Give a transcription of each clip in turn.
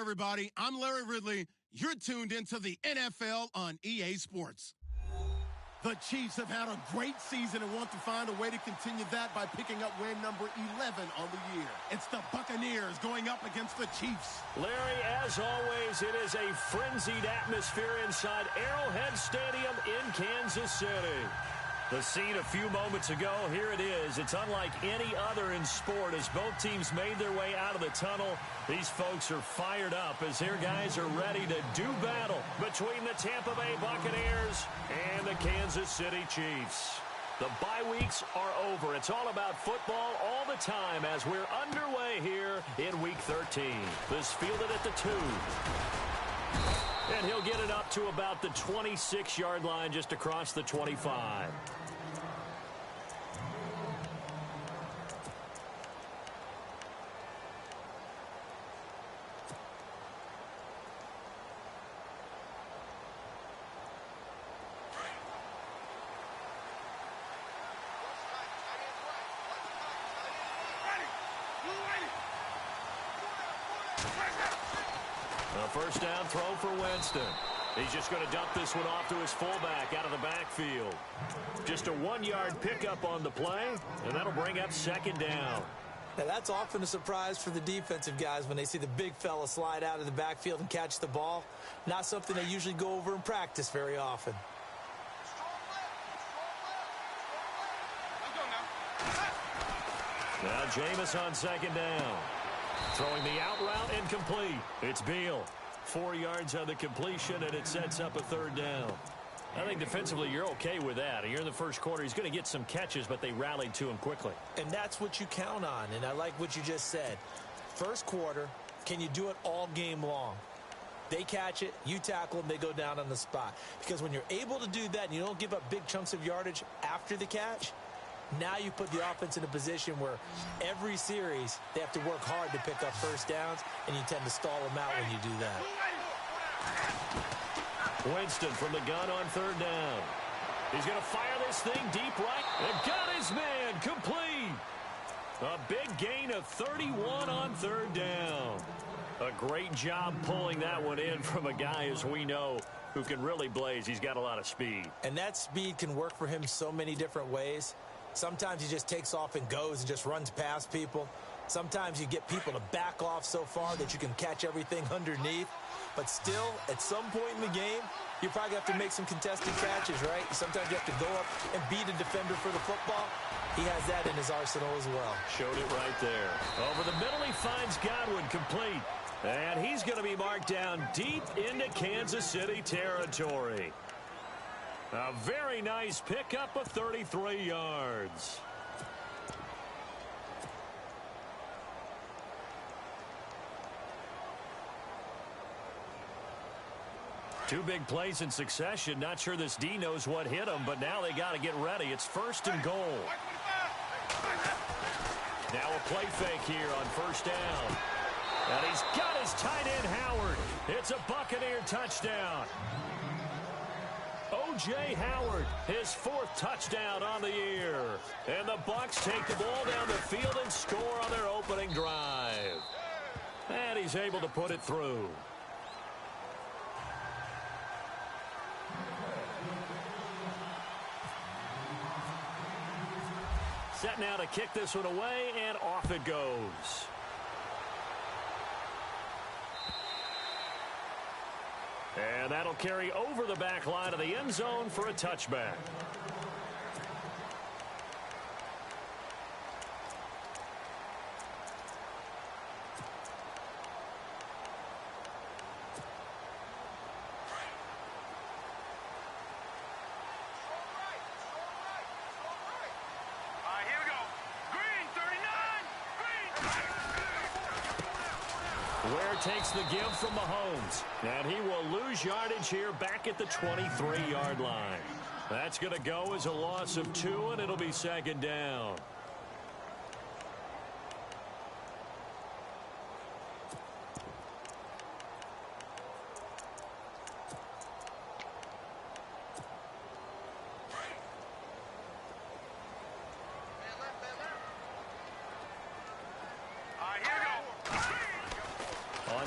everybody. I'm Larry Ridley. You're tuned into the NFL on EA Sports. The Chiefs have had a great season and want to find a way to continue that by picking up win number 11 on the year. It's the Buccaneers going up against the Chiefs. Larry, as always, it is a frenzied atmosphere inside Arrowhead Stadium in Kansas City. The scene a few moments ago, here it is. It's unlike any other in sport as both teams made their way out of the tunnel. These folks are fired up as their guys are ready to do battle between the Tampa Bay Buccaneers and the Kansas City Chiefs. The bye weeks are over. It's all about football all the time as we're underway here in Week 13. This fielded at the 2. And he'll get it up to about the 26-yard line just across the 25. First down throw for Winston. He's just going to dump this one off to his fullback out of the backfield. Just a 1-yard pickup on the play, and that'll bring up second down. Now, that's often a surprise for the defensive guys when they see the big fella slide out of the backfield and catch the ball. Not something they usually go over in practice very often. Now Jameis on second down. Throwing the out route incomplete. It's Beal. 4 yards on the completion, and it sets up a third down. I think defensively you're okay with that. Here in the first quarter, he's going to get some catches, but they rallied to him quickly. And that's what you count on, and I like what you just said. First quarter, can you do it all game long? They catch it, you tackle them, they go down on the spot. Because when you're able to do that and you don't give up big chunks of yardage after the catch, now you put the offense in a position where every series they have to work hard to pick up first downs, and you tend to stall them out when you do that. Winston from the gun on third down. He's going to fire this thing deep right. And got his man complete. A big gain of 31 on third down. A great job pulling that one in from a guy, as we know, who can really blaze. He's got a lot of speed. And that speed can work for him so many different ways. Sometimes he just takes off and goes and just runs past people. Sometimes you get people to back off so far that you can catch everything underneath. But still, at some point in the game, you probably have to make some contested catches, right? Sometimes you have to go up and beat a defender for the football. He has that in his arsenal as well. Showed it right there. Over the middle, he finds Godwin complete. And he's going to be marked down deep into Kansas City territory. A very nice pickup of 33 yards. Two big plays in succession. Not sure this D knows what hit him, but now they got to get ready. It's first and goal. Now a play fake here on first down. And he's got his tight end, Howard. It's a Buccaneer touchdown. O.J. Howard, his 4th touchdown on the year. And the Bucs take the ball down the field and score on their opening drive. And he's able to put it through. Set now to kick this one away, and off it goes. And that'll carry over the back line of the end zone for a touchback. Takes the give from Mahomes, and he will lose yardage here back at the 23-yard line. That's going to go as a loss of 2, and it'll be second down.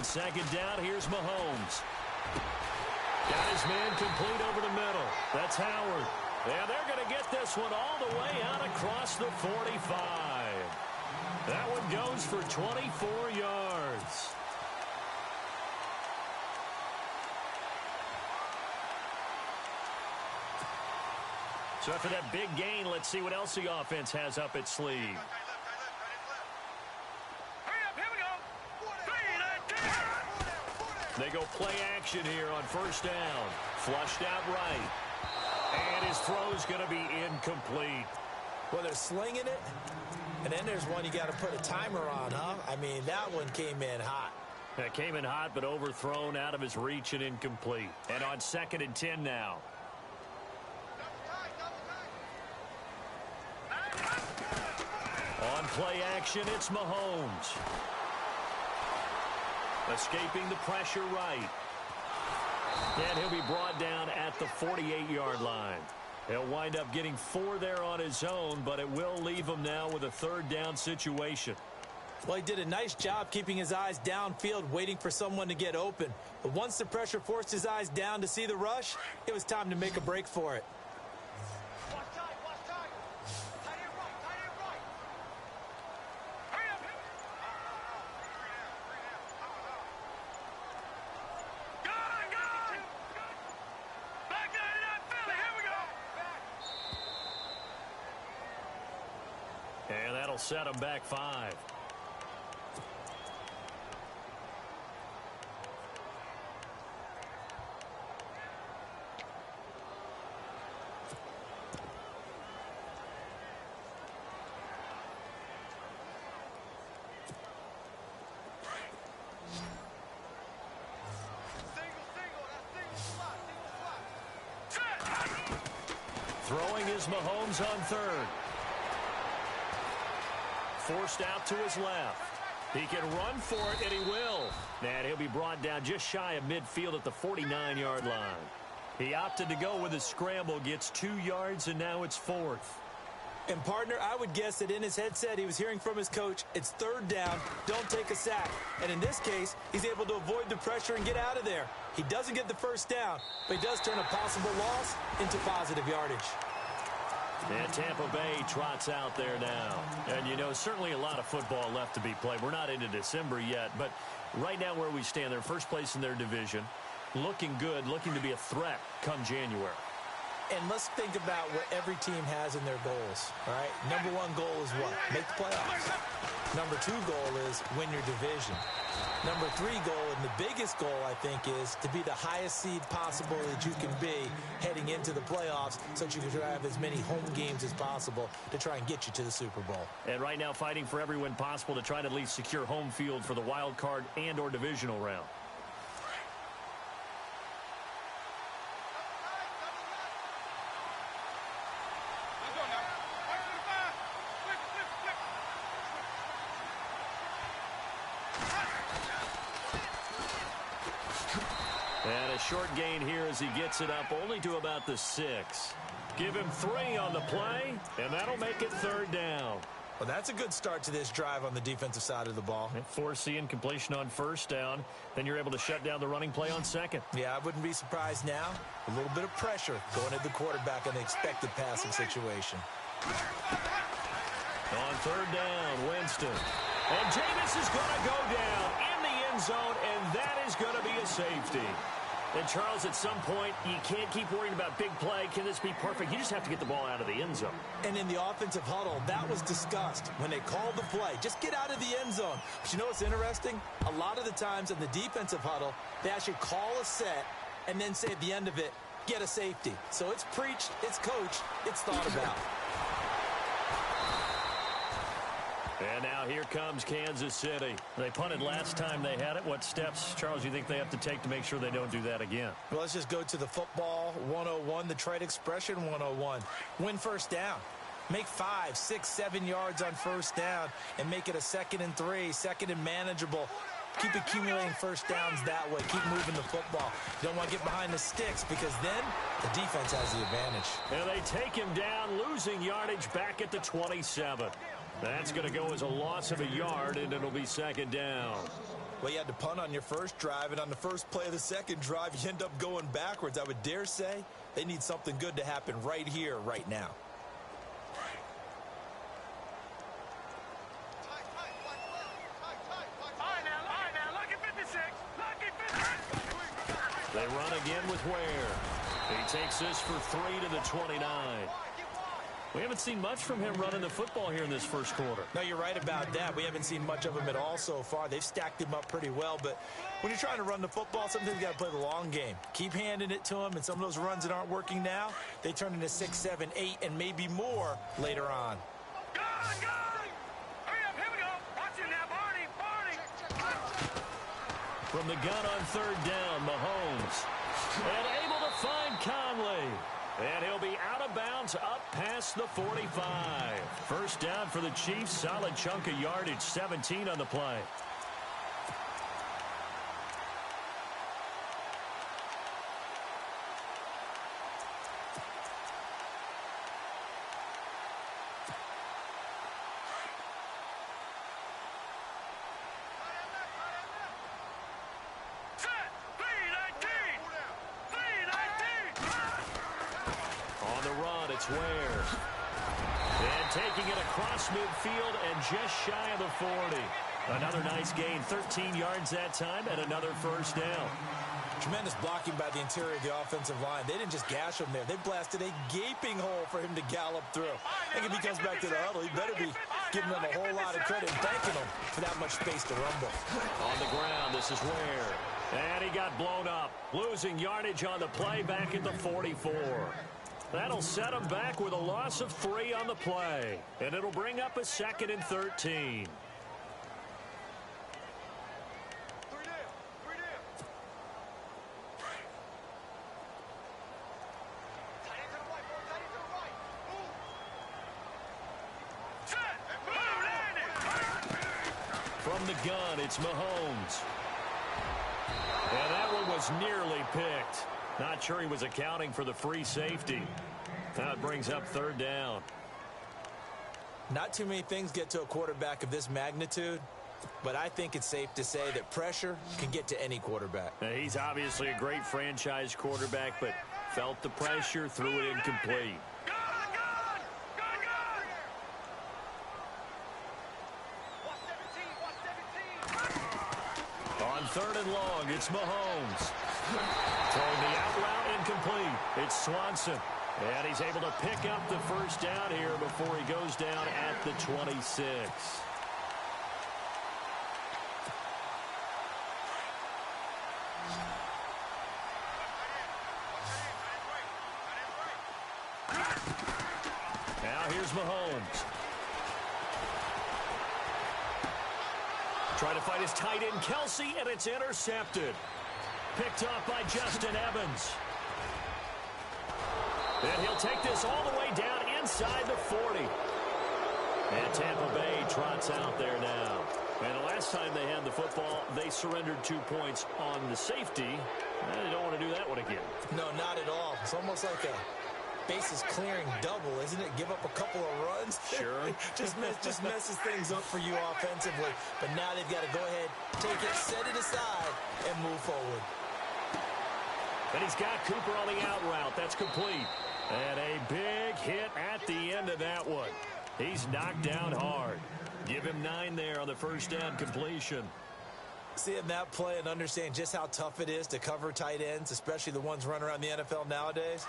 second down, here's Mahomes. Got his man complete over the middle. That's Howard. And they're going to get this one all the way out across the 45. That one goes for 24 yards. So after that big gain, let's see what else the offense has up its sleeve. They go play action here on first down. Flushed out right. And his throw's going to be incomplete. Well, they're slinging it, and then there's one you got to put a timer on, huh? I mean, that one came in hot. That came in hot, but overthrown, out of his reach, and incomplete. And on 2nd and 10 now. On play action, it's Mahomes. Escaping the pressure right. And he'll be brought down at the 48-yard line. He'll wind up getting 4 there on his own, but it will leave him now with a 3rd down situation. Well, he did a nice job keeping his eyes downfield, waiting for someone to get open. But once the pressure forced his eyes down to see the rush, it was time to make a break for it. And that'll set him back 5. Throwing is Mahomes on 3rd. Forced out to his left. He can run for it, and he will. And he'll be brought down just shy of midfield at the 49-yard line. He opted to go with a scramble, gets 2 yards, and now it's 4th. And, partner, I would guess that in his headset he was hearing from his coach, it's 3rd down, don't take a sack. And in this case, he's able to avoid the pressure and get out of there. He doesn't get the 1st down, but he does turn a possible loss into positive yardage. And Tampa Bay trots out there now. And, you know, certainly a lot of football left to be played. We're not into December yet, but right now where we stand, they're first place in their division, looking good, looking to be a threat come January. And let's think about what every team has in their goals, all right? Number 1 goal is what? Make the playoffs. Number 2 goal is win your division. Number 3 goal, and the biggest goal, I think, is to be the highest seed possible that you can be heading into the playoffs so that you can have as many home games as possible to try and get you to the Super Bowl. And right now fighting for every win possible to try to at least secure home field for the wild card and or divisional round. And a short gain here as he gets it up only to about the 6. Give him 3 on the play, and that'll make it 3rd down. Well, that's a good start to this drive on the defensive side of the ball. Force the incompletion on 1st down. Then you're able to shut down the running play on 2nd. Yeah, I wouldn't be surprised now. A little bit of pressure going at the quarterback in the expected passing situation. On 3rd down, Winston. And Jameis is going to go down in the end zone, and that is going to be a safety. And, Charles, at some point, you can't keep worrying about big play. Can this be perfect? You just have to get the ball out of the end zone. And in the offensive huddle, that was discussed when they called the play. Just get out of the end zone. But you know what's interesting? A lot of the times in the defensive huddle, they actually call a set and then say at the end of it, get a safety. So it's preached, it's coached, it's thought about. And now here comes Kansas City. They punted last time they had it. What steps, Charles, do you think they have to take to make sure they don't do that again? Well, let's just go to the football 101, the trade expression 101. Win 1st down. Make 5, 6, 7 yards on 1st down and make it a 2nd and 3, 2nd and manageable. Keep accumulating 1st downs that way. Keep moving the football. You don't want to get behind the sticks because then the defense has the advantage. And they take him down, losing yardage back at the 27. That's going to go as a loss of a yard, and it'll be 2nd down. Well, you had to punt on your first drive, and on the first play of the second drive, you end up going backwards. I would dare say they need something good to happen right here, right now. They run again with Ware. He takes this for 3 to the 29. We haven't seen much from him running the football here in this first quarter. No, you're right about that. We haven't seen much of him at all so far. They've stacked him up pretty well, but when you're trying to run the football, sometimes you got to play the long game. Keep handing it to him, and some of those runs that aren't working now, they turn into 6, 7, 8, and maybe more later on. From the gun on third down, Mahomes. And able to find Conley. And he'll be out of bounds up past the 45. First down for the Chiefs. Solid chunk of yardage, 17 on the play. It's Ware. And taking it across midfield and just shy of the 40. Another nice gain, 13 yards that time, and another first down. Tremendous blocking by the interior of the offensive line. They didn't just gash him there. They blasted a gaping hole for him to gallop through. I think if he comes back to the huddle, he better be giving them a whole lot of credit and thanking them for that much space to rumble. On the ground, this is Ware. And he got blown up, losing yardage on the play back at the 44. That'll set him back with a loss of 3 on the play. And it'll bring up a 2nd and 13. From the gun, it's Mahomes. And that one was nearly picked. Not sure he was accounting for the free safety. Now it brings up third down. Not too many things get to a quarterback of this magnitude, but I think it's safe to say that pressure can get to any quarterback. Now, he's obviously a great franchise quarterback, but felt the pressure, threw it incomplete. On third and long, it's Mahomes. Throwing the out route incomplete. It's Swanson. And he's able to pick up the first down here before he goes down at the 26. Now here's Mahomes. Trying to fight his tight end, Kelsey, and it's intercepted. Picked off by Justin Evans. And he'll take this all the way down inside the 40. And Tampa Bay trots out there now. And the last time they had the football, they surrendered 2 points on the safety. And they don't want to do that one again. No, not at all. It's almost like a bases clearing double, isn't it? Give up a couple of runs. Sure. just messes things up for you offensively. But now they've got to go ahead, take it, set it aside, and move forward. And he's got Cooper on the out route. That's complete. And a big hit at the end of that one. He's knocked down hard. Give him 9 there on the first down completion. Seeing that play and understand just how tough it is to cover tight ends, especially the ones running around the NFL nowadays,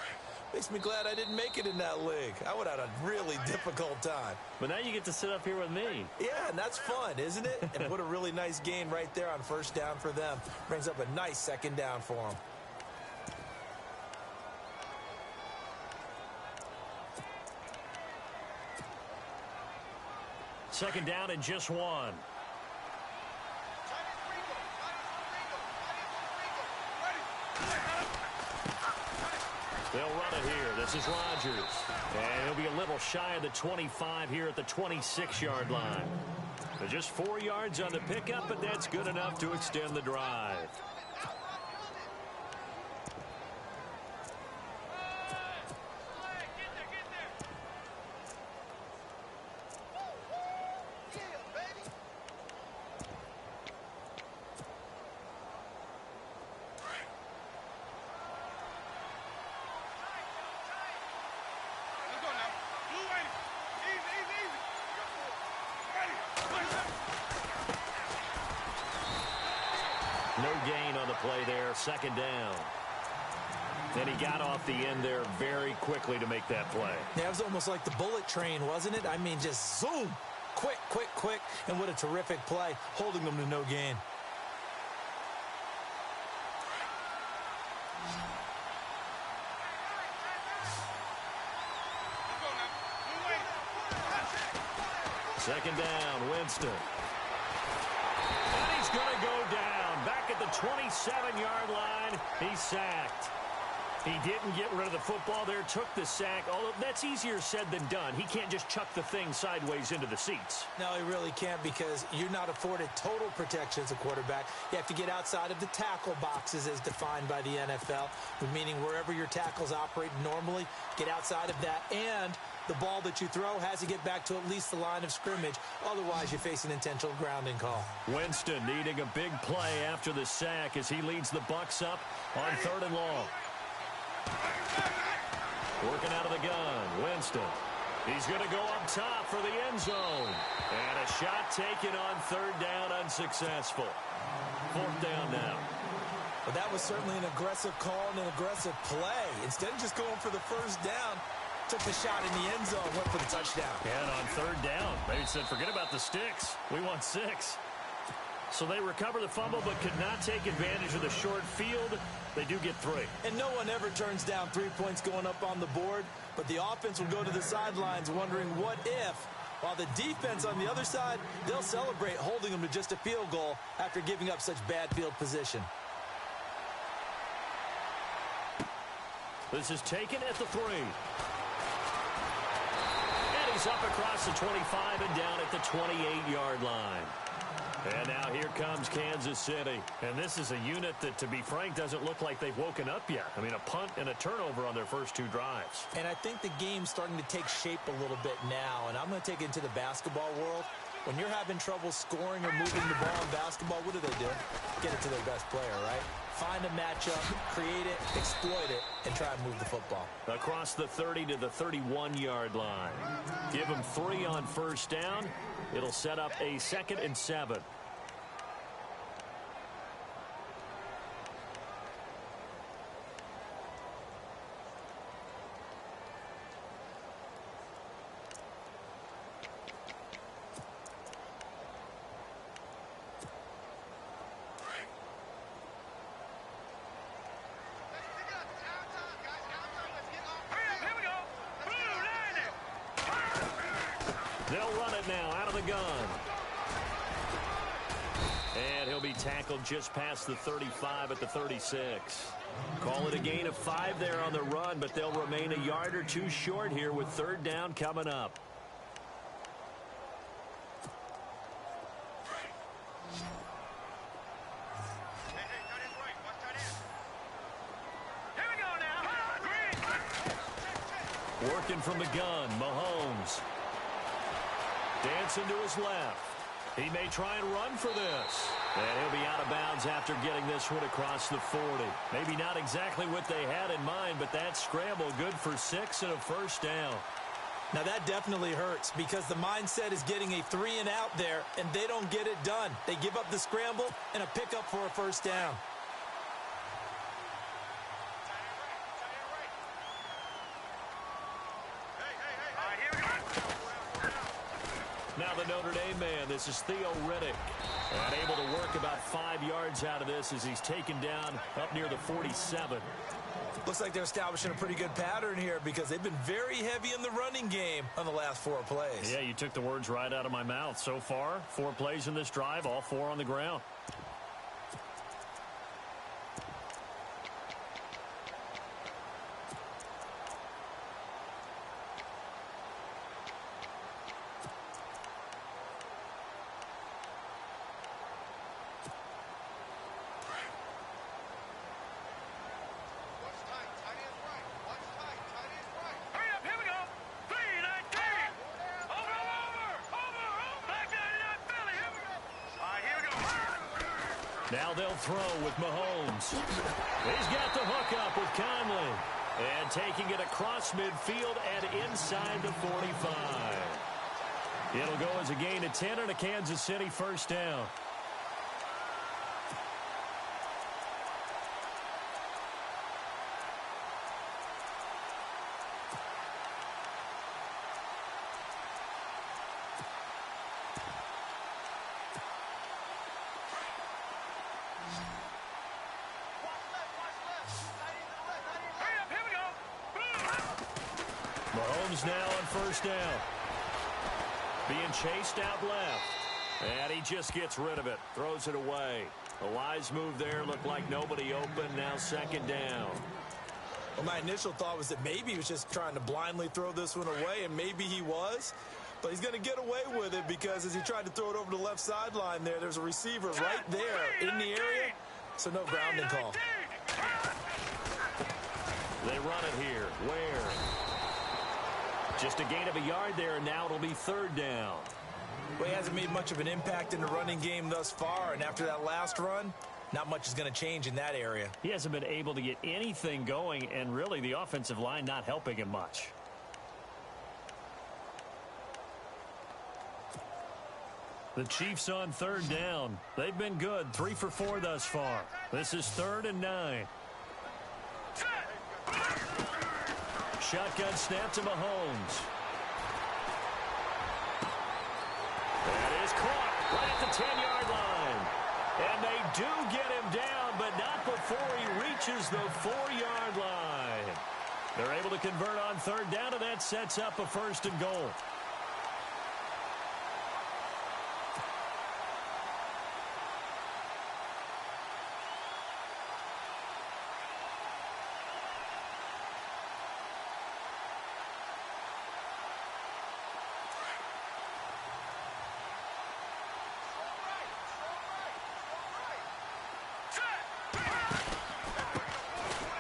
makes me glad I didn't make it in that league. I would have had a really difficult time. But now you get to sit up here with me. Yeah, and that's fun, isn't it? And what a really nice gain right there on first down for them. Brings up a nice second down for them. Second down and just 1. They'll run it here. This is Rodgers. And he'll be a little shy of the 25 here at the 26-yard line. But just 4 yards on the pickup, but that's good enough to extend the drive. No gain on the play there, second down. And he got off the end there very quickly to make that play. Yeah, it was almost like the bullet train, wasn't it? I mean, just zoom. Quick, quick, quick. And what a terrific play, holding them to no gain. Second down, Winston. And he's going to go down. Back at the 27-yard line, he's sacked. He didn't get rid of the football there, took the sack. Although that's easier said than done. He can't just chuck the thing sideways into the seats. No, he really can't, because you're not afforded total protection as a quarterback. You have to get outside of the tackle boxes as defined by the NFL, meaning wherever your tackles operate normally, get outside of that. And the ball that you throw has to get back to at least the line of scrimmage. Otherwise, you face an intentional grounding call. Winston needing a big play after the sack as he leads the Bucs up on 3rd and long. Working out of the gun, Winston. He's going to go up top for the end zone. And a shot taken on 3rd down, unsuccessful. 4th down now. But that was certainly an aggressive call and an aggressive play. Instead of just going for the 1st down, took the shot in the end zone, went for the touchdown. And on 3rd down, they said, forget about the sticks. We want 6. So they recover the fumble but could not take advantage of the short field. They do get 3. And no one ever turns down 3 points going up on the board, but the offense will go to the sidelines wondering what if, while the defense on the other side, they'll celebrate holding them to just a field goal after giving up such bad field position. This is taken at the 3. And he's up across the 25 and down at the 28-yard line. And now here comes Kansas City. And this is a unit that, to be frank, doesn't look like they've woken up yet. I mean, a punt and a turnover on their first 2 drives. And I think the game's starting to take shape a little bit now. And I'm going to take it into the basketball world. When you're having trouble scoring or moving the ball in basketball, what do? Get it to their best player, right? Find a matchup, create it, exploit it, and try and move the football. Across the 30 to the 31-yard line. Give them 3 on 1st down. It'll set up a 2nd and 7. They'll run it now out of the gun. And he'll be tackled just past the 35 at the 36. Call it a gain of 5 there on the run, but they'll remain a yard or 2 short here with 3rd down coming up. Working from the gun, Mahomes. Dancing to his left. He may try and run for this. And he'll be out of bounds after getting this one across the 40. Maybe not exactly what they had in mind, but that scramble good for 6 and a 1st down. Now that definitely hurts, because the mindset is getting a 3 and out there, and they don't get it done. They give up the scramble and a pickup for a 1st down. Now the Notre Dame man, this is Theo Riddick. And able to work about 5 yards out of this as he's taken down up near the 47. Looks like they're establishing a pretty good pattern here, because they've been very heavy in the running game on the last 4 plays. Yeah, you took the words right out of my mouth. So far, 4 plays in this drive, all 4 on the ground. Now they'll throw with Mahomes. He's got the hook up with Conley. And taking it across midfield and inside the 45. It'll go as a gain of 10 and a Kansas City 1st down. Mahomes now on first down. Being chased out left. And he just gets rid of it. Throws it away. A wise move there. Looked like nobody open. Now second down. Well, my initial thought was that maybe he was just trying to blindly throw this one away, and maybe he was. But he's going to get away with it because as he tried to throw it over the left sideline there's a receiver right there in the area. So no grounding call. They run it here. Where? Just a gain of a yard there, and now it'll be third down. Well, he hasn't made much of an impact in the running game thus far, and after that last run, not much is going to change in that area. He hasn't been able to get anything going, and really the offensive line not helping him much. The Chiefs on third down. They've been good, 3 for 4 thus far. This is 3rd and 9. Shotgun snap to Mahomes. That is caught right at the 10-yard line. And they do get him down, but not before he reaches the 4-yard line. They're able to convert on third down, and that sets up a 1st and goal.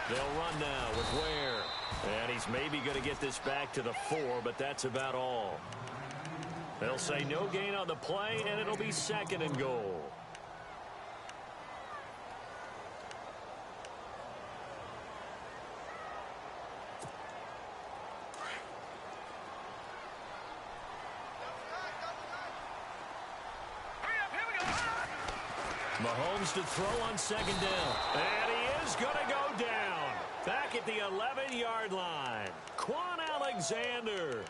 They'll run now with Ware. And he's maybe going to get this back to the 4, but that's about all. They'll say no gain on the play, and it'll be 2nd and goal. Mahomes to throw on 2nd down. And he is going to go down. Back at the 11-yard line. Quan Alexander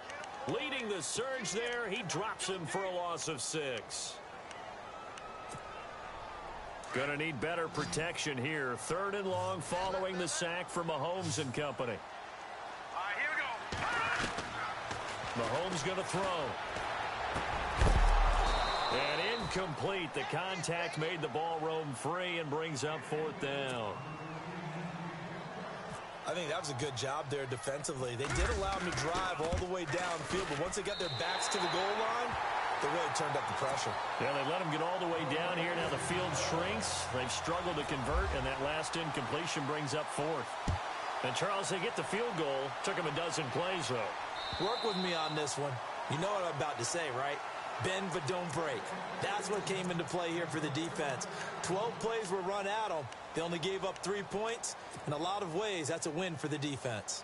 leading the surge there. He drops him for a loss of 6. Going to need better protection here. 3rd and long following the sack for Mahomes and company. All right, here we go. Mahomes going to throw. And incomplete. The contact made the ball roam free and brings up 4th down. I think that was a good job there defensively. They did allow him to drive all the way downfield, but once they got their backs to the goal line, they really turned up the pressure. Yeah, they let him get all the way down here. Now the field shrinks. They've struggled to convert, and that last incompletion brings up 4th. And, Charles, they get the field goal. Took him a dozen plays, though. Work with me on this one. You know what I'm about to say, right? Bend but don't break. That's what came into play here for the defense. 12 plays were run at them. They only gave up 3 points. In a lot of ways, that's a win for the defense.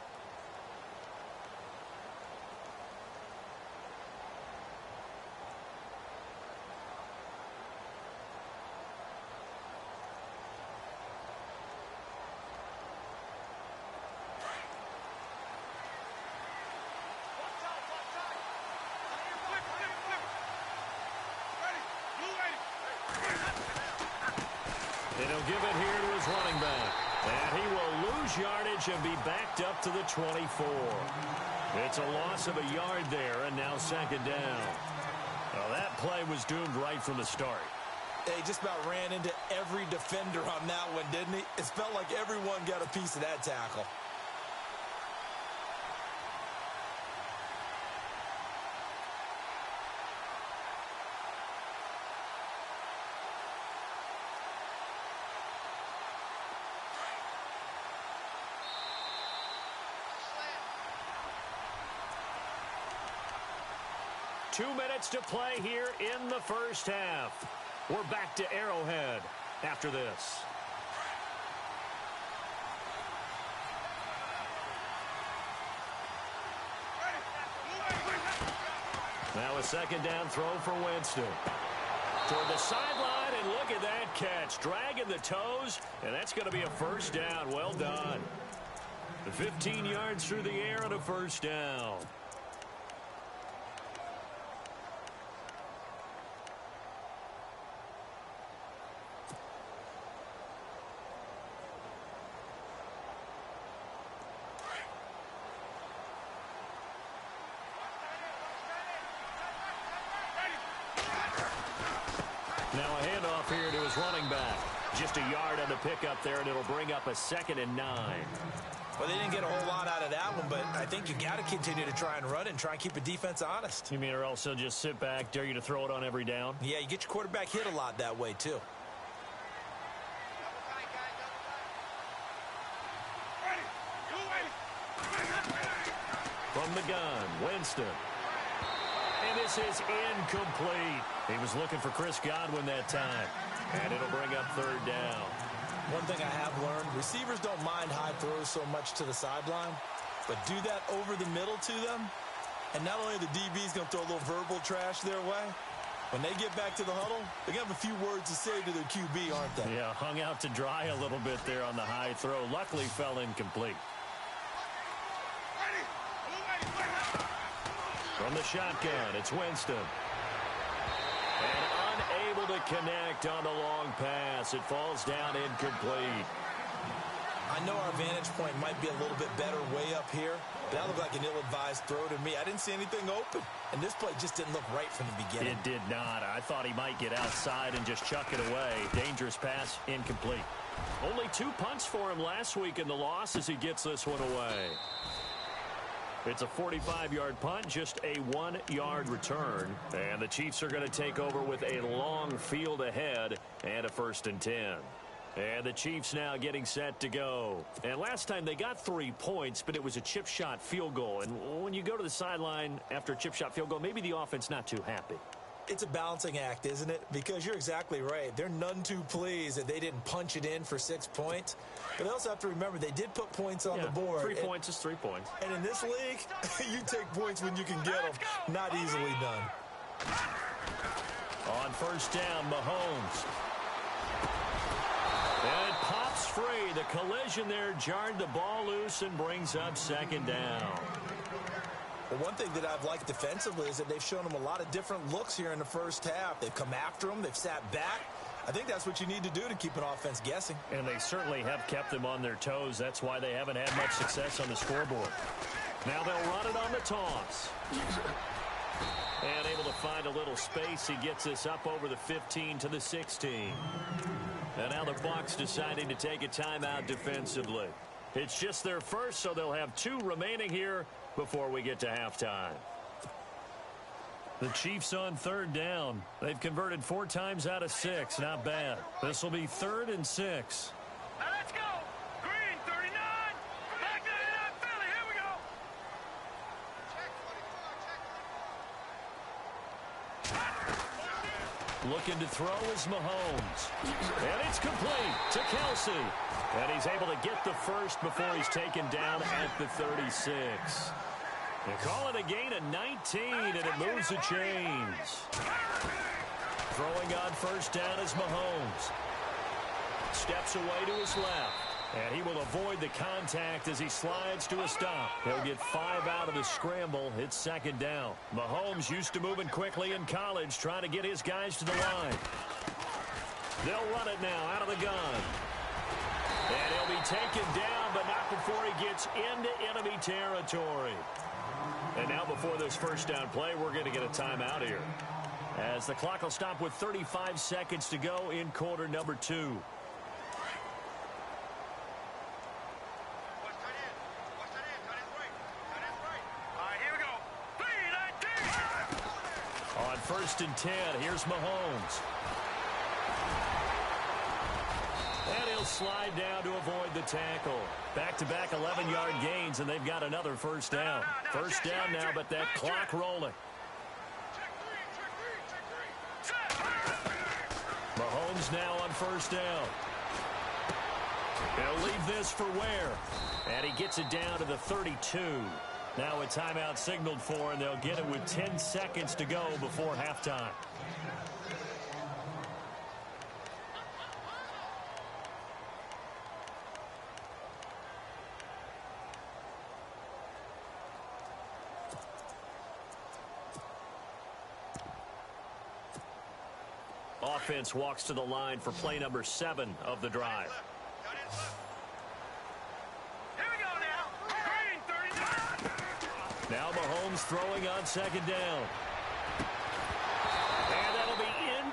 And he'll give it here to his running back. And he will lose yardage and be backed up to the 24. It's a loss of a yard there, and now 2nd down. Well, that play was doomed right from the start. He just about ran into every defender on that one, didn't he? It felt like everyone got a piece of that tackle. Two minutes to play here in the first half. We're back to Arrowhead after this. Now a 2nd down throw for Winston. Toward the sideline, and look at that catch. Dragging the toes, and that's going to be a 1st down. Well done. The 15 yards through the air and a 1st down. off here to his running back. Just a yard on the pickup there, and it'll bring up a 2nd and 9. Well, they didn't get a whole lot out of that one, but I think you got to continue to try and run and try and keep the defense honest. You mean or else they'll just sit back, dare you to throw it on every down? Yeah, you get your quarterback hit a lot that way, too. From the gun, Winston. And this is incomplete. He was looking for Chris Godwin that time. And it'll bring up 3rd down. One thing I have learned, receivers don't mind high throws so much to the sideline, but do that over the middle to them, and not only are the DBs going to throw a little verbal trash their way, when they get back to the huddle, they're going to have a few words to say to their QB, aren't they? Yeah, hung out to dry a little bit there on the high throw. Luckily fell incomplete. From the shotgun, it's Winston. And unable to connect on the long pass. It falls down incomplete. I know our vantage point might be a little bit better way up here, but that looked like an ill-advised throw to me. I didn't see anything open, and this play just didn't look right from the beginning. It did not. I thought he might get outside and just chuck it away. Dangerous pass, incomplete. Only 2 punts for him last week in the loss as he gets this one away. It's a 45-yard punt, just a 1-yard return. And the Chiefs are going to take over with a long field ahead and a 1st and 10. And the Chiefs now getting set to go. And last time they got 3 points, but it was a chip shot field goal. And when you go to the sideline after a chip shot field goal, maybe the offense not too happy. It's a balancing act, isn't it? Because you're exactly right. They're none too pleased that they didn't punch it in for 6 points. But they also have to remember they did put points on the board. 3 points is 3 points. And in this league, you take points when you can get them. Not easily done. On 1st down, Mahomes. And it pops free. The collision there jarred the ball loose and brings up 2nd down. Well, one thing that I've liked defensively is that they've shown them a lot of different looks here in the first half. They've come after them. They've sat back. I think that's what you need to do to keep an offense guessing. And they certainly have kept them on their toes. That's why they haven't had much success on the scoreboard. Now they'll run it on the toss. And able to find a little space. He gets this up over the 15 to the 16. And now the Bucs deciding to take a timeout defensively. It's just their first, so they'll have 2 remaining here before we get to halftime. The Chiefs on 3rd down. They've converted 4 times out of 6. Not bad. This will be 3rd and 6. Now let's go. Green, 39. Back to the Philly. Here we go. Looking to throw is Mahomes. And it's complete to Kelsey. And he's able to get the first before he's taken down at the 36. They call it a gain of 19, and it moves the chains. Throwing on 1st down is Mahomes. Steps away to his left. And he will avoid the contact as he slides to a stop. He'll get 5 out of the scramble. It's 2nd down. Mahomes used to moving quickly in college, trying to get his guys to the line. They'll run it now out of the gun. And he'll be taken down, but not before he gets into enemy territory. And now before this 1st down play, we're going to get a timeout here, as the clock will stop with 35 seconds to go in quarter number 2. On 1st and 10, here's Mahomes. And he'll slide down to avoid the tackle. Back-to-back 11-yard gains, and they've got another 1st down. 1st down now, but that clock rolling. Mahomes now on 1st down. He'll leave this for Ware. And he gets it down to the 32. Now a timeout signaled for, and they'll get it with 10 seconds to go before halftime. Offense walks to the line for play number 7 of the drive. Here we go now. Green, 39. Now Mahomes throwing on 2nd down. And that'll be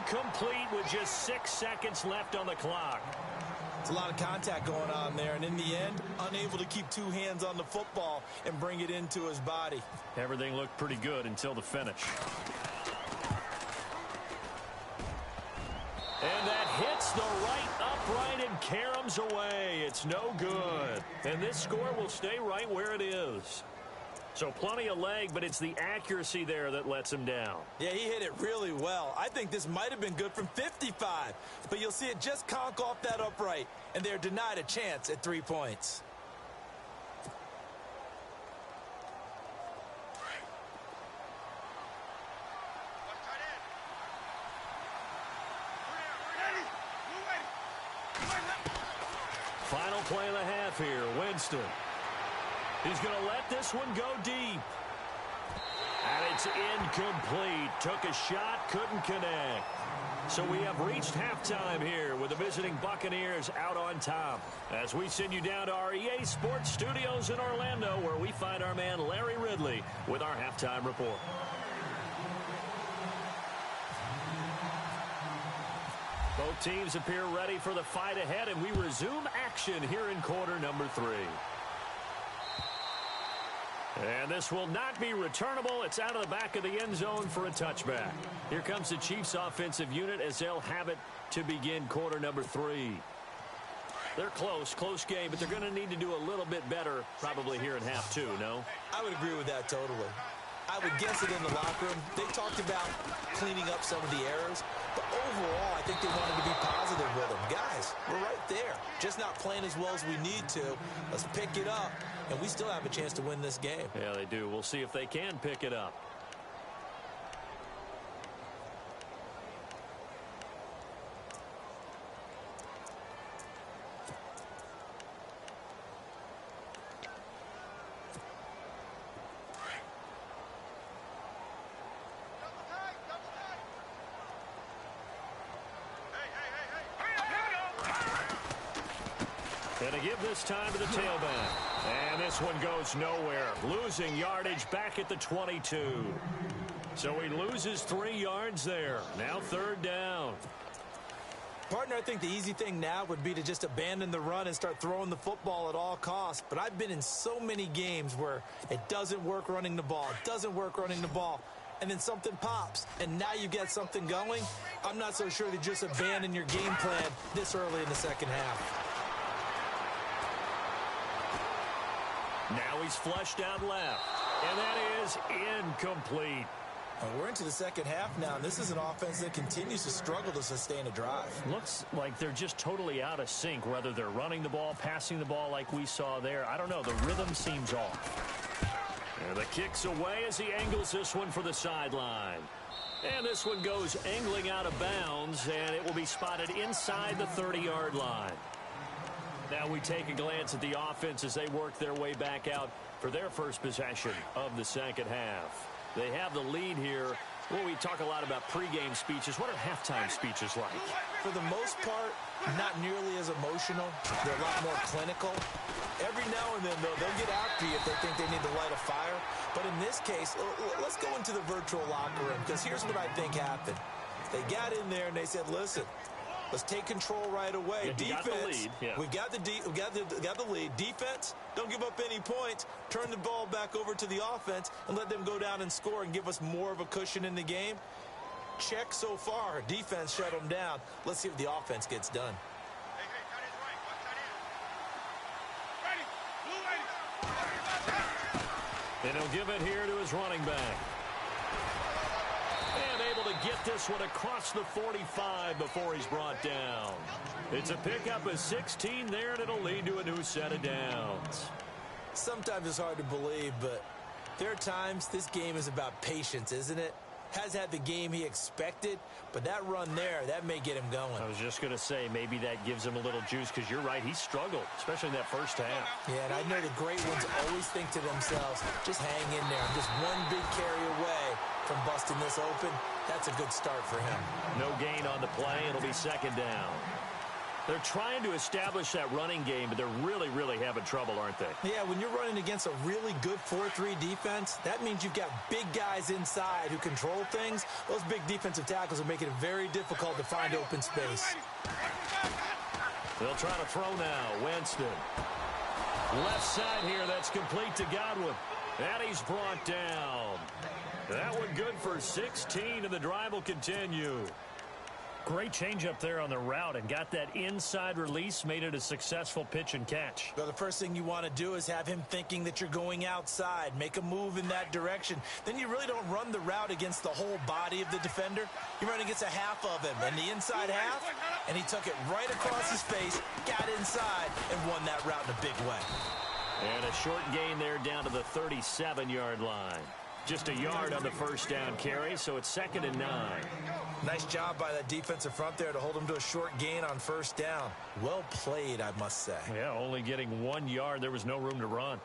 incomplete with just 6 seconds left on the clock. It's a lot of contact going on there, and in the end, unable to keep two hands on the football and bring it into his body. Everything looked pretty good until the finish. And that hits the right upright and caroms away. It's no good. And this score will stay right where it is. So plenty of leg, but it's the accuracy there that lets him down. Yeah, he hit it really well. I think this might have been good from 55. But you'll see it just conk off that upright, and they're denied a chance at 3 points. Final play of the half here, Winston. He's going to let this one go deep. And it's incomplete. Took a shot, couldn't connect. So we have reached halftime here with the visiting Buccaneers out on top. As we send you down to our EA Sports Studios in Orlando, where we find our man Larry Ridley with our halftime report. Both teams appear ready for the fight ahead, and we resume action here in quarter number 3. And this will not be returnable. It's out of the back of the end zone for a touchback. Here comes the Chiefs offensive unit as they'll have it to begin quarter number 3. They're close game, but they're going to need to do a little bit better probably here in half 2, no? I would agree with that totally. I would guess it in the locker room. They talked about cleaning up some of the errors, but overall, I think they wanted to be positive with them. Guys, we're right there. Just not playing as well as we need to. Let's pick it up, and we still have a chance to win this game. Yeah, they do. We'll see if they can pick it up. And to give this time to the tailback. And this one goes nowhere. Losing yardage back at the 22. So he loses 3 yards there. Now 3rd down. Partner, I think the easy thing now would be to just abandon the run and start throwing the football at all costs. But I've been in so many games where it doesn't work running the ball. It doesn't work running the ball. And then something pops, and now you get something going. I'm not so sure to just abandon your game plan this early in the second half. Now he's flushed out left. And that is incomplete. We're into the second half now, and this is an offense that continues to struggle to sustain a drive. Looks like they're just totally out of sync, whether they're running the ball, passing the ball like we saw there. I don't know. The rhythm seems off. And the kick's away as he angles this one for the sideline. And this one goes angling out of bounds, and it will be spotted inside the 30-yard line. Now we take a glance at the offense as they work their way back out for their first possession of the second half. They have the lead here. Well, we talk a lot about pregame speeches. What are halftime speeches like? For the most part, not nearly as emotional. They're a lot more clinical. Every now and then, though, they'll get after you if they think they need to light a fire. But in this case, let's go into the virtual locker room, because here's what I think happened. They got in there and they said, listen, let's take control right away. Yeah, defense, got the lead. Yeah. we got the lead. Defense, don't give up any points. Turn the ball back over to the offense and let them go down and score and give us more of a cushion in the game. Check so far. Defense shut them down. Let's see if the offense gets done. And he'll give it here to his running back. And able to get this one across the 45 before he's brought down. It's a pickup of 16 there, and it'll lead to a new set of downs. Sometimes it's hard to believe, but there are times this game is about patience, isn't it? Has had the game he expected, but that run there, that may get him going. I was just going to say, maybe that gives him a little juice, because you're right, he struggled, especially in that first half. Yeah, and I know the great ones always think to themselves, just hang in there. Just one big carry away from busting this open. That's a good start for him. No gain on the play. It'll be second down. They're trying to establish that running game, but they're really, really having trouble, aren't they? Yeah, when you're running against a really good 4-3 defense, that means you've got big guys inside who control things. Those big defensive tackles are making it very difficult to find open space. They'll try to throw now. Winston. Left side here, that's complete to Godwin. And he's brought down. That one good for 16, and the drive will continue. Great change up there on the route and got that inside release, made it a successful pitch and catch. Well, the first thing you want to do is have him thinking that you're going outside, make a move in that direction. Then you really don't run the route against the whole body of the defender. You run against a half of him, and the inside half, and he took it right across his face, got inside, and won that route in a big way. And a short gain there down to the 37-yard line. Just a yard on the first down carry, so it's 2nd and 9. Nice job by that defensive front there to hold him to a short gain on first down. Well played, I must say. Yeah, only getting 1 yard. There was no room to run.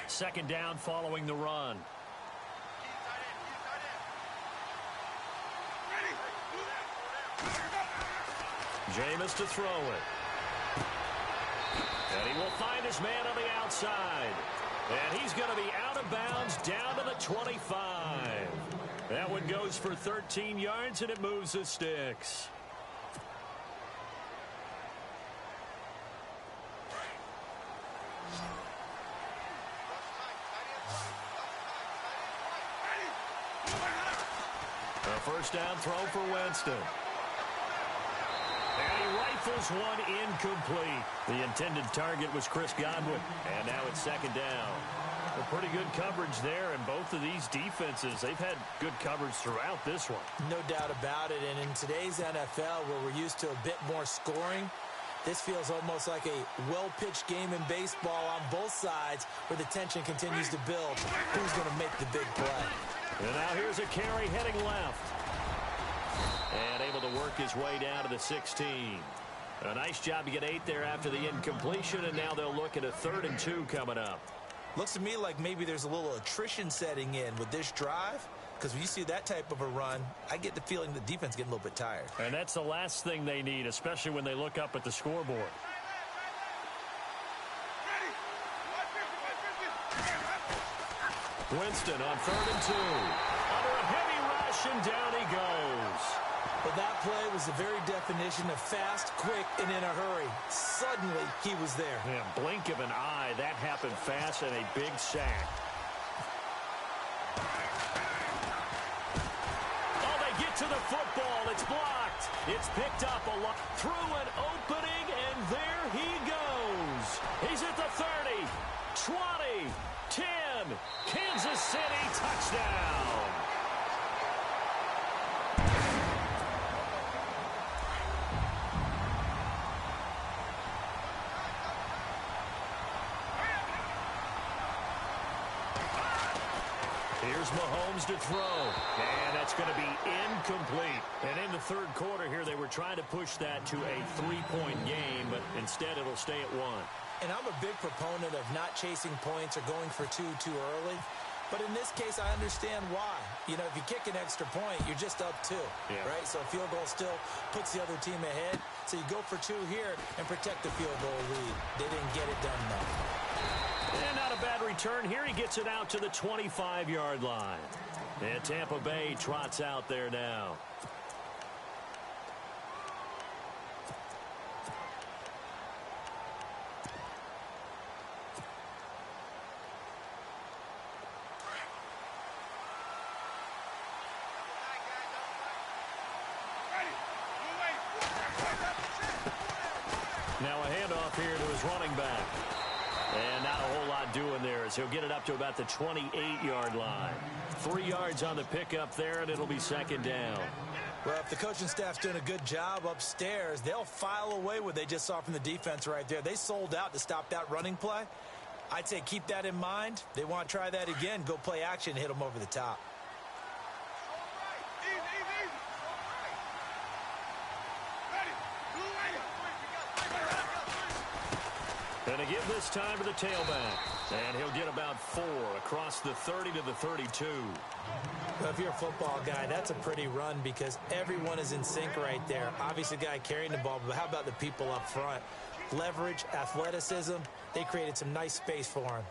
Second down following the run. Jameis to throw it. And he will find his man on the outside. And he's going to be out of bounds down to the 25. That one goes for 13 yards, and it moves the sticks. A first down throw for Winston. And he rifles one incomplete. The intended target was Chris Godwin. And now it's 2nd down. Well, pretty good coverage there, and both of these defenses, they've had good coverage throughout this one. No doubt about it, and in today's NFL, where we're used to a bit more scoring, this feels almost like a well-pitched game in baseball on both sides where the tension continues to build. Who's going to make the big play? And now here's a carry heading left. And able to work his way down to the 16. A nice job to get 8 there after the incompletion, and now they'll look at a 3rd and 2 coming up. Looks to me like maybe there's a little attrition setting in with this drive, because when you see that type of a run, I get the feeling the defense getting a little bit tired. And that's the last thing they need, especially when they look up at the scoreboard. Winston on 3rd and 2. Under a heavy rush, and down he goes. But that play was the very definition of fast, quick, and in a hurry. Suddenly, he was there. Yeah, blink of an eye, that happened fast, and a big sack. Oh, they get to the football. It's blocked. It's picked up a lot through an opening, and there he goes. He's at the 30, 20, 10. Kansas City touchdown. Here's Mahomes to throw. And that's going to be incomplete. And in the 3rd quarter here, they were trying to push that to a 3-point game, but instead it'll stay at 1. And I'm a big proponent of not chasing points or going for 2 too early. But in this case, I understand why. You know, if you kick an extra point, you're just up 2, right? So a field goal still puts the other team ahead. So you go for 2 here and protect the field goal lead. They didn't get it done, though. And not a bad return here. He gets it out to the 25-yard line. And Tampa Bay trots out there now. Now a handoff here to his running back. And not a whole lot doing there as he'll get it up to about the 28-yard line. 3 yards on the pickup there, and it'll be 2nd down. Well, if the coaching staff's doing a good job upstairs, they'll file away what they just saw from the defense right there. They sold out to stop that running play. I'd say keep that in mind. They want to try that again. Go play action, hit them over the top. Going to give this time to the tailback. And he'll get about 4 across the 30 to the 32. Well, if you're a football guy, that's a pretty run because everyone is in sync right there. Obviously, the guy carrying the ball, but how about the people up front? Leverage, athleticism, they created some nice space for him.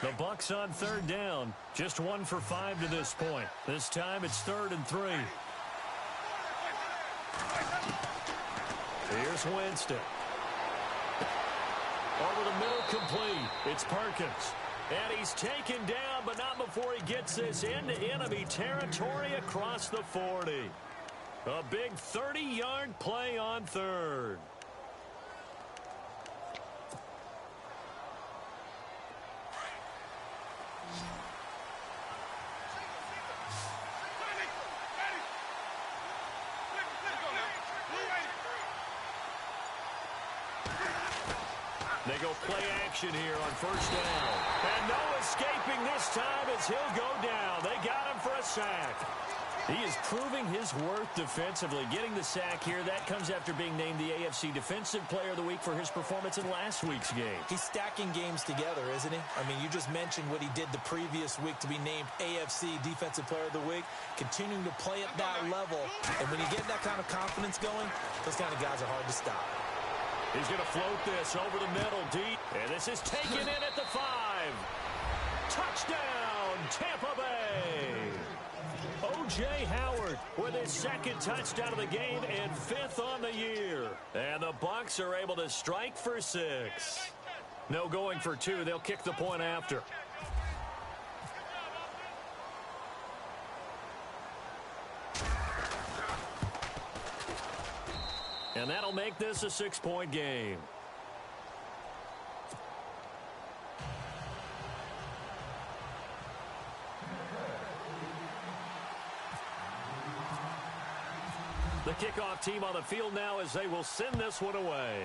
The Bucs on 3rd down. Just 1 for 5 to this point. This time it's 3rd and 3. Here's Winston. Over the middle, complete. It's Perkins. And he's taken down, but not before he gets this into enemy territory across the 40. A big 30-yard play on 3rd. They go play action here on 1st down. And no escaping this time as he'll go down. They got him for a sack. He is proving his worth defensively. Getting the sack here, that comes after being named the AFC Defensive Player of the Week for his performance in last week's game. He's stacking games together, isn't he? I mean, you just mentioned what he did the previous week to be named AFC Defensive Player of the Week. Continuing to play at that level. And when you get that kind of confidence going, those kind of guys are hard to stop. He's going to float this over the middle deep. And this is taken in at the 5. Touchdown, Tampa Bay. O.J. Howard with his 2nd touchdown of the game and 5th on the year. And the Bucs are able to strike for 6. No going for 2. They'll kick the point after. And that'll make this a 6-point game. The kickoff team on the field now as they will send this one away.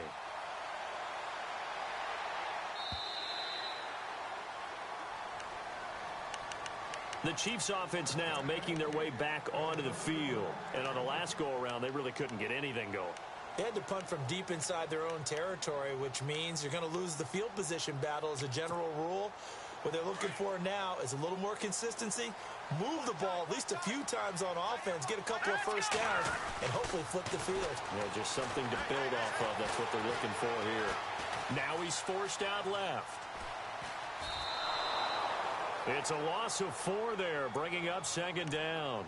The Chiefs offense now making their way back onto the field. And on the last go-around, they really couldn't get anything going. They had to punt from deep inside their own territory, which means you're going to lose the field position battle as a general rule. What they're looking for now is a little more consistency, move the ball at least a few times on offense, get a couple of first downs, and hopefully flip the field. Yeah, just something to build off of. That's what they're looking for here. Now he's forced out left. It's a loss of 4 there, bringing up 2nd down.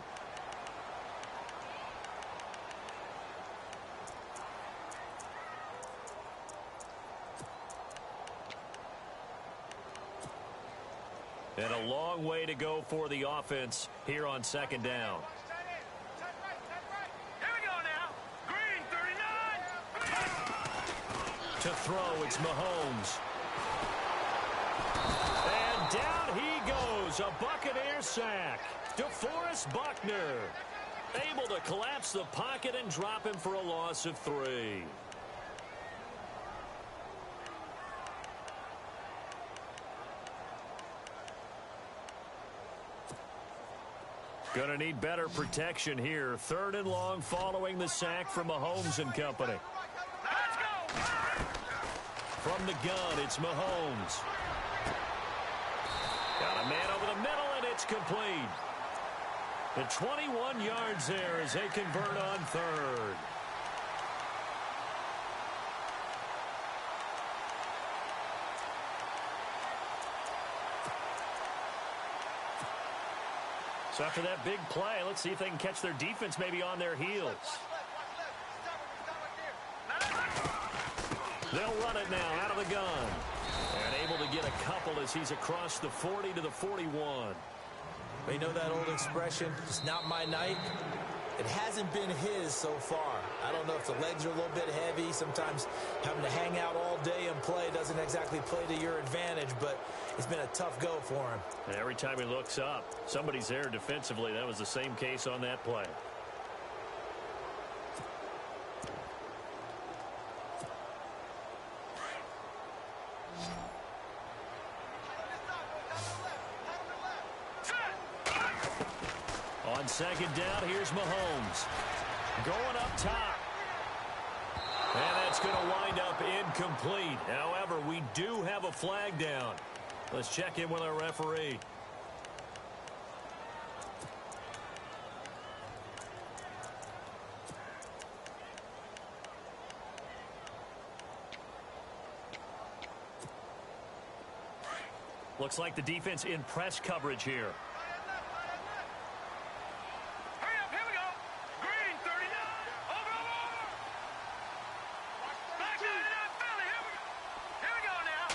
And a long way to go for the offense here on 2nd down. Here we go now. Green 39. To throw, it's Mahomes. And down he goes. A Buccaneer sack. DeForest Buckner able to collapse the pocket and drop him for a loss of 3. Going to need better protection here. 3rd and long following the sack from Mahomes and company. Let's go. From the gun, it's Mahomes. Got a man over the middle, and it's complete. The 21 yards there as they convert on 3rd. So after that big play, let's see if they can catch their defense maybe on their heels. They'll run it now out of the gun. And able to get a couple as he's across the 40 to the 41. But you know that old expression, it's not my night? It hasn't been his so far. I don't know if the legs are a little bit heavy. Sometimes having to hang out all day and play doesn't exactly play to your advantage, but it's been a tough go for him. And every time he looks up, somebody's there defensively. That was the same case on that play. On on second down, here's Mahomes. Going up top. And that's going to wind up incomplete. However, we do have a flag down. Let's check in with our referee. Looks like the defense in press coverage here. Hurry up, here we go. Green, 39. Over. Back down to that Philly. Here we go now.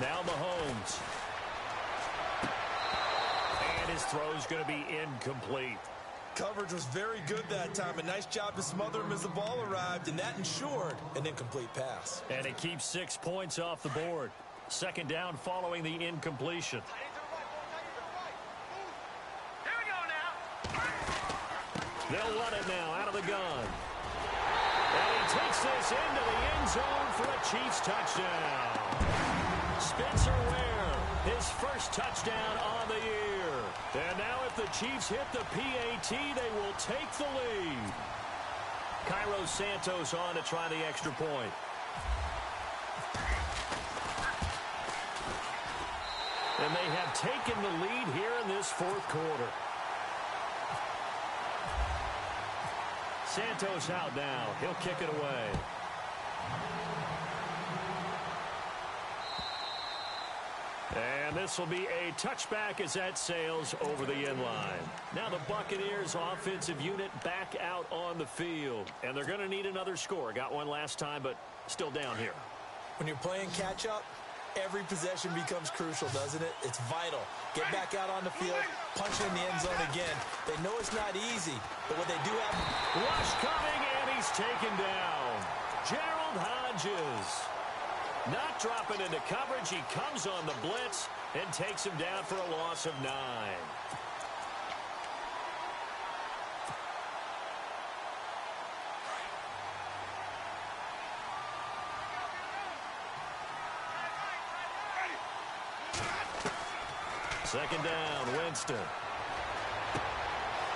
Now Mahomes. And his throw's going to be incomplete. Coverage was very good that time. A nice job to smother him as the ball arrived, and that ensured an incomplete pass. And it keeps 6 points off the board. Second down following the incompletion. Here we go now. They'll run it now out of the gun. And he takes this into the end zone for a Chiefs touchdown. Spencer Ware, his first touchdown on the year. And now if the Chiefs hit the PAT, they will take the lead. Cairo Santos on to try the extra point. And they have taken the lead here in this fourth quarter. Santos out now. He'll kick it away. And this will be a touchback as that sails over the end line. Now the Buccaneers offensive unit back out on the field. And they're going to need another score. Got one last time, but still down here. When you're playing catch-up, every possession becomes crucial, doesn't it? It's vital. Get back out on the field, punch it in the end zone again. They know it's not easy, but what they do have... Rush coming, and he's taken down. Gerald Hodges. Not dropping into coverage. He comes on the blitz and takes him down for a loss of 9. Second down, Winston.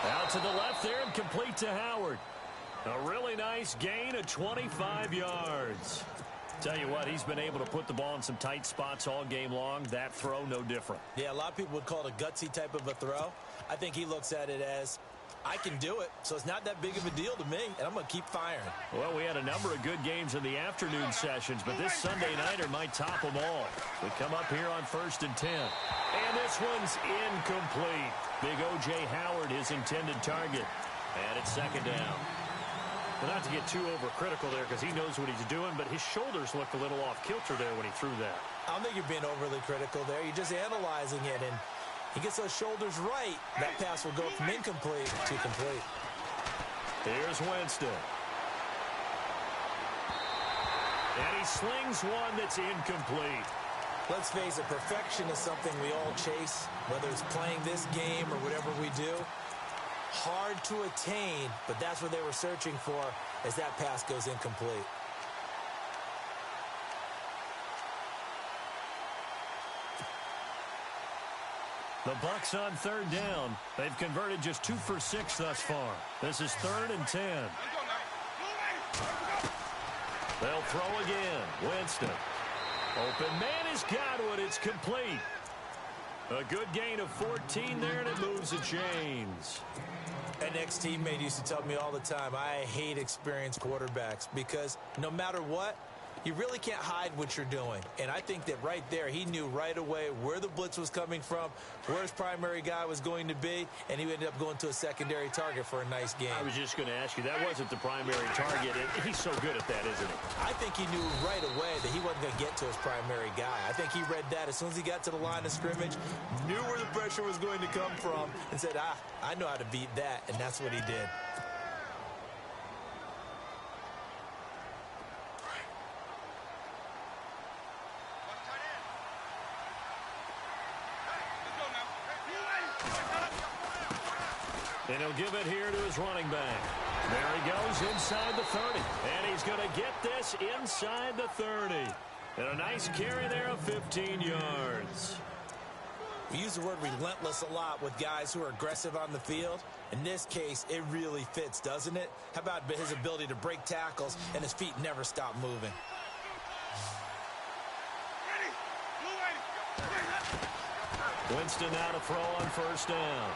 Out to the left there and complete to Howard. A really nice gain of 25 yards. Tell you what, he's been able to put the ball in some tight spots all game long. That throw, no different. Yeah, a lot of people would call it a gutsy type of a throw. I think he looks at it as, I can do it, so it's not that big of a deal to me, and I'm going to keep firing. Well, we had a number of good games in the afternoon sessions, but this Sunday nighter might top them all. We come up here on 1st and 10. And this one's incomplete. Big O.J. Howard, his intended target. And it's second down. Well, not to get too overcritical there because he knows what he's doing, but his shoulders looked a little off kilter there when he threw that. I don't think you're being overly critical there. You're just analyzing it, and he gets those shoulders right. That pass will go from incomplete to complete. Here's Winston. And he slings one that's incomplete. Let's face it, perfection is something we all chase, whether it's playing this game or whatever we do. Hard to attain, but that's what they were searching for as that pass goes incomplete. The Bucs on third down. They've converted just 2 for 6 thus far. This is 3rd and 10. They'll throw again. Winston. Open man is Godwin. It's complete. A good gain of 14 there, and it moves the chains. An ex-teammate used to tell me all the time, I hate experienced quarterbacks because no matter what, you really can't hide what you're doing. And I think that right there, he knew right away where the blitz was coming from, where his primary guy was going to be, and he ended up going to a secondary target for a nice game. I was just going to ask you, that wasn't the primary target. He's so good at that, isn't he? I think he knew right away that he wasn't going to get to his primary guy. I think he read that as soon as he got to the line of scrimmage, knew where the pressure was going to come from, and said, I know how to beat that, and that's what he did. And he'll give it here to his running back. There he goes inside the 30. And he's going to get this inside the 30. And a nice carry there of 15 yards. We use the word relentless a lot with guys who are aggressive on the field. In this case, it really fits, doesn't it? How about his ability to break tackles and his feet never stop moving? Winston now to throw on first down.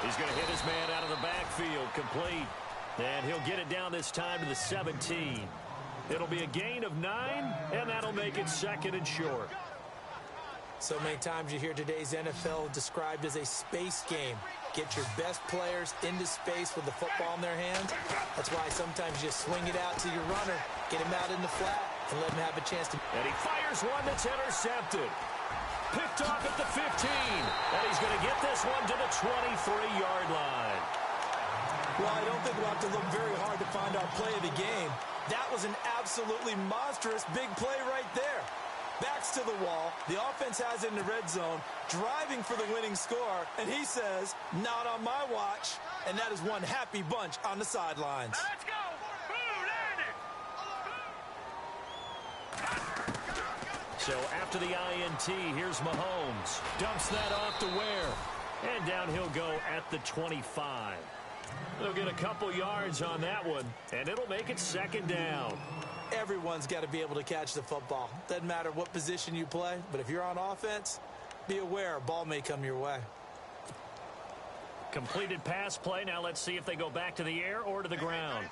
He's going to hit his man out of the backfield, complete. And he'll get it down this time to the 17. It'll be a gain of 9, and that'll make it second and short. So many times you hear today's NFL described as a space game. Get your best players into space with the football in their hands. That's why sometimes you just swing it out to your runner, get him out in the flat, and let him have a chance to... And he fires one that's intercepted. Picked off at the 15. And he's going to get this one to the 23-yard line. Well, I don't think we'll have to look very hard to find our play of the game. That was an absolutely monstrous big play right there. Backs to the wall. The offense has it in the red zone, driving for the winning score. And he says, not on my watch. And that is one happy bunch on the sidelines. Let's go! So after the INT, here's Mahomes. Dumps that off to Ware. And down he'll go at the 25. They'll get a couple yards on that one, and it'll make it second down. Everyone's got to be able to catch the football. Doesn't matter what position you play, but if you're on offense, be aware a ball may come your way. Completed pass play. Now let's see if they go back to the air or to the ground.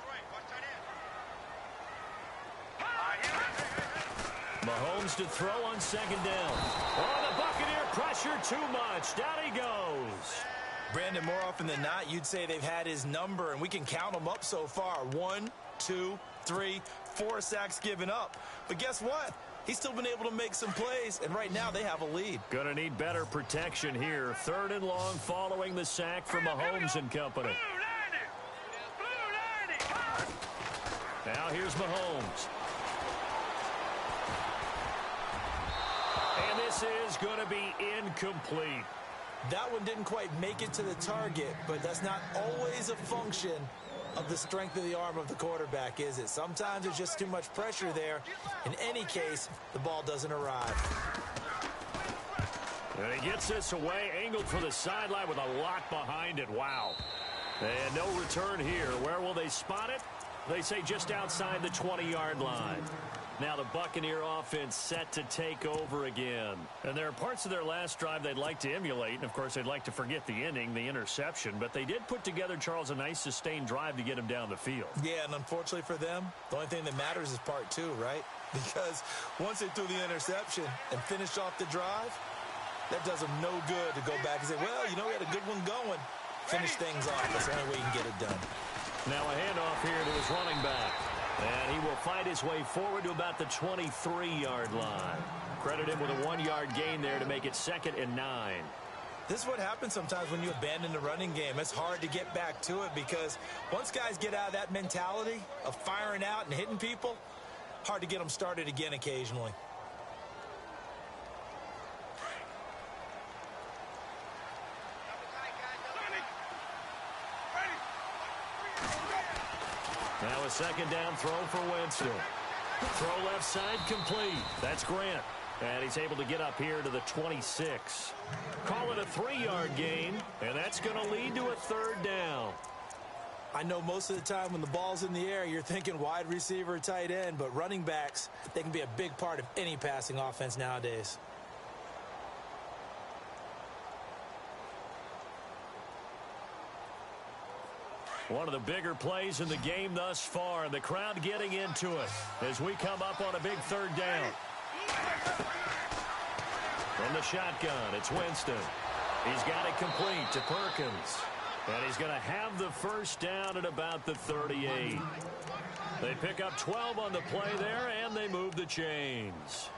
Mahomes to throw on second down. Oh, the Buccaneer pressure too much. Down he goes. Brandon, more often than not, you'd say they've had his number, and we can count them up so far. 1, 2, 3, 4 sacks given up. But guess what? He's still been able to make some plays, and right now they have a lead. Gonna need better protection here. 3rd and long following the sack from Mahomes and company. Now here's Mahomes. And this is going to be incomplete. That one didn't quite make it to the target, but that's not always a function of the strength of the arm of the quarterback, is it? Sometimes there's just too much pressure there. In any case, the ball doesn't arrive. And he gets this away, angled for the sideline with a lot behind it. Wow. And no return here. Where will they spot it? They say just outside the 20-yard line. Now the Buccaneer offense set to take over again. And there are parts of their last drive they'd like to emulate. And, of course, they'd like to forget the inning, the interception. But they did put together, Charles, a nice sustained drive to get him down the field. Yeah, and unfortunately for them, the only thing that matters is part 2, right? Because once they threw the interception and finished off the drive, that does them no good to go back and say, well, you know, we had a good one going. Finish things off. That's the only way you can get it done. Now a handoff here to his running back. And he will fight his way forward to about the 23-yard line. Credit him with a 1-yard gain there to make it 2nd and 9. This is what happens sometimes when you abandon the running game. It's hard to get back to it because once guys get out of that mentality of firing out and hitting people, hard to get them started again occasionally. Now a 2nd down throw for Winston. Throw left side complete. That's Grant. And he's able to get up here to the 26. Call it a 3-yard gain, and that's going to lead to a 3rd down. I know most of the time when the ball's in the air, you're thinking wide receiver, tight end, but running backs, they can be a big part of any passing offense nowadays. One of the bigger plays in the game thus far, and the crowd getting into it as we come up on a big 3rd down. From the shotgun, it's Winston. He's got it complete to Perkins. And he's going to have the 1st down at about the 38. They pick up 12 on the play there, and they move the chains.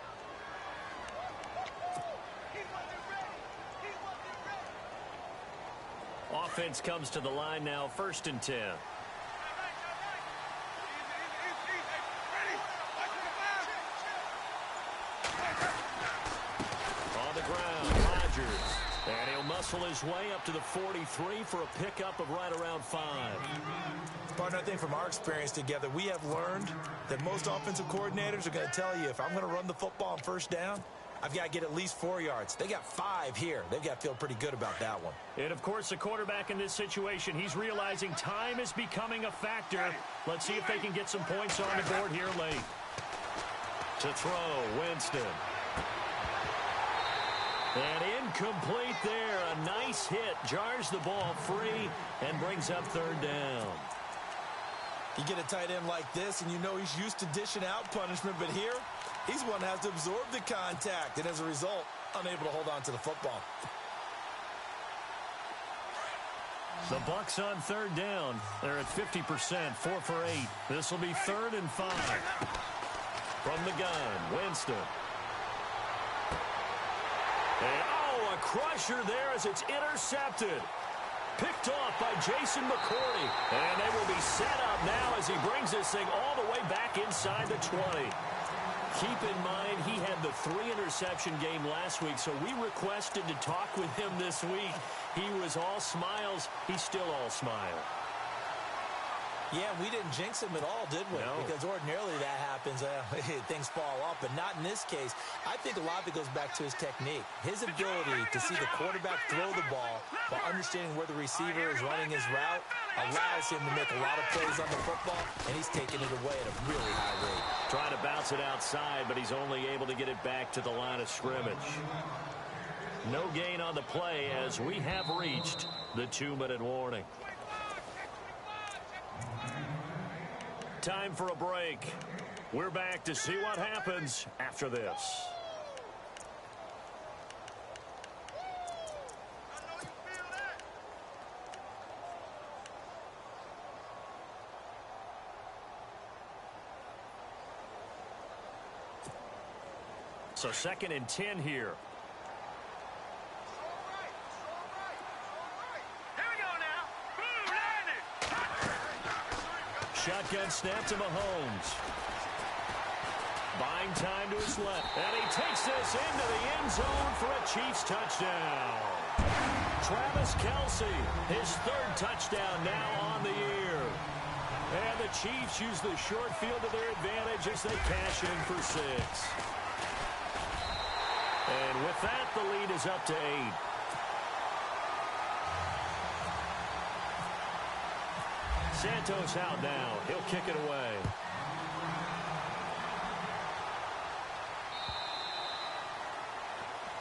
Offense comes to the line now, 1st and 10. On the ground, Rodgers. And he'll muscle his way up to the 43 for a pickup of right around 5. Partner, I think from our experience together, we have learned that most offensive coordinators are going to tell you, if I'm going to run the football on 1st down, I've got to get at least 4 yards. They got 5 here. They've got to feel pretty good about that one. And, of course, the quarterback in this situation, he's realizing time is becoming a factor. Let's see if they can get some points on the board here late. To throw, Winston. And incomplete there. A nice hit. Jars the ball free and brings up third down. You get a tight end like this, and you know he's used to dishing out punishment, but here, he's one that has to absorb the contact, and as a result, unable to hold on to the football. The Bucs on third down. They're at 50%, 4 for 8. This will be 3rd and 5. From the gun, Winston. And, a crusher there as it's intercepted. Picked off by Jason McCourty. And they will be set up now as he brings this thing all the way back inside the 20. Keep in mind, he had the 3-interception game last week, so we requested to talk with him this week. He was all smiles. He's still all smile. Yeah, we didn't jinx him at all, did we? No. Because ordinarily that happens. Things fall off, but not in this case. I think a lot of it goes back to his technique. His ability to see the quarterback throw the ball while understanding where the receiver is running his route allows him to make a lot of plays on the football, and he's taking it away at a really high rate. Trying to bounce it outside, but he's only able to get it back to the line of scrimmage. No gain on the play as we have reached the 2-minute warning. Time for a break. We're back to see what happens after this. So 2nd and 10 here. Shotgun snap to Mahomes. Buying time to his left. And he takes this into the end zone for a Chiefs touchdown. Travis Kelce, his 3rd touchdown now on the year. And the Chiefs use the short field to their advantage as they cash in for 6. And with that, the lead is up to 8. Santos out now. He'll kick it away.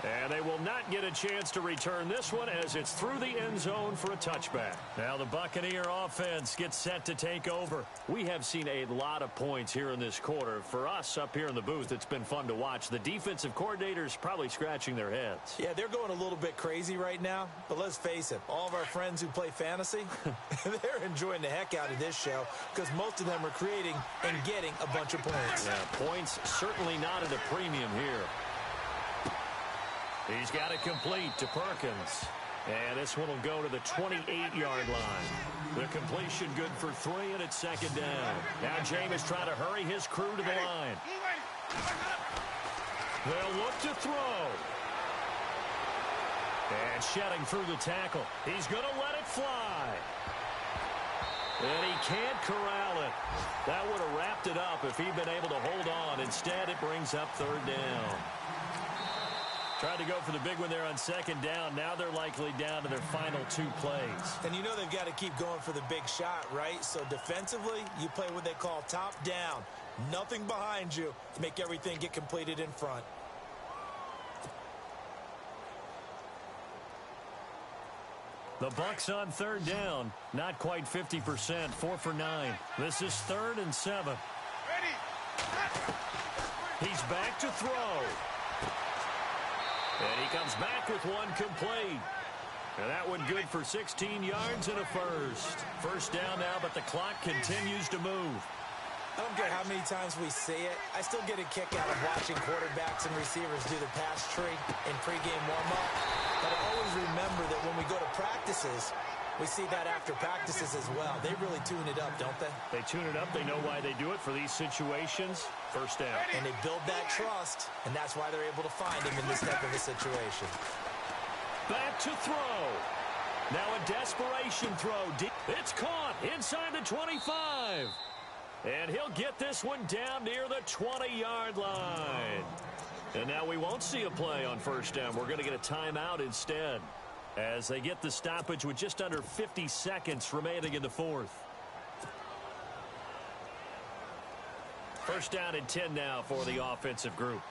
And they will not get a chance to return this one as it's through the end zone for a touchback. Now the Buccaneer offense gets set to take over. We have seen a lot of points here in this quarter. For us up here in the booth, it's been fun to watch. The defensive coordinators probably scratching their heads. Yeah, they're going a little bit crazy right now. But let's face it, all of our friends who play fantasy, they're enjoying the heck out of this show because most of them are creating and getting a bunch of points. Yeah, points certainly not at a premium here. He's got it complete to Perkins. And this one will go to the 28-yard line. The completion good for 3, and it's 2nd down. Now Jameis trying to hurry his crew to the line. They'll look to throw. And shedding through the tackle. He's going to let it fly. And he can't corral it. That would have wrapped it up if he'd been able to hold on. Instead, it brings up 3rd down. Tried to go for the big one there on 2nd down. Now they're likely down to their final 2 plays. And you know they've got to keep going for the big shot, right? So defensively, you play what they call top down. Nothing behind you to make everything get completed in front. The Bucs on 3rd down. Not quite 50%. 4 for 9. This is 3rd and 7. He's back to throw. And he comes back with one complete. And that one good for 16 yards and a first. 1st down now, but the clock continues to move. I don't care how many times we see it. I still get a kick out of watching quarterbacks and receivers do the pass tree in pregame warm-up. But I always remember that when we go to practices, we see that after practices as well. They really tune it up, don't they? They tune it up. They know why they do it for these situations. 1st down. And they build that trust, and that's why they're able to find him in this type of a situation. Back to throw. Now a desperation throw. It's caught inside the 25. And he'll get this one down near the 20-yard line. And now we won't see a play on first down. We're going to get a timeout instead as they get the stoppage with just under 50 seconds remaining in the fourth. First down and 10 now for the offensive group.